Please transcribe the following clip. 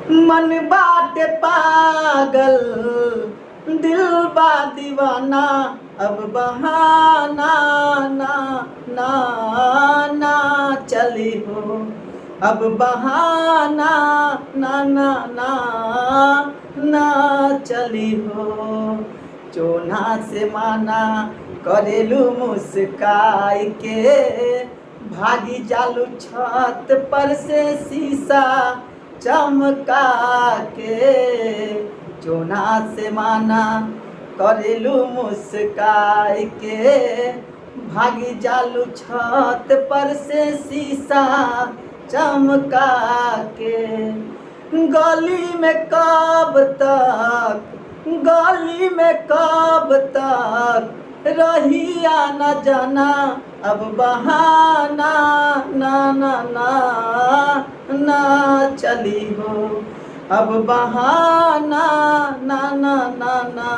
मन बाटे पागल दिल बा दीवाना, अब बहाना ना ना ना चली हो, अब बहाना ना ना ना ना चली हो। चोना से माना करेलू मुस्काई के, भागी जालू छत पर से शीशा चमका के। चोना से माना करेलू मुस्काई के, भागी जालू छत पर से शीशा चमका के। गली में कब तक, गली में कब तक रही आना जाना, अब बहाना ना ना ना ना चली हो, अब बहाना ना ना ना ना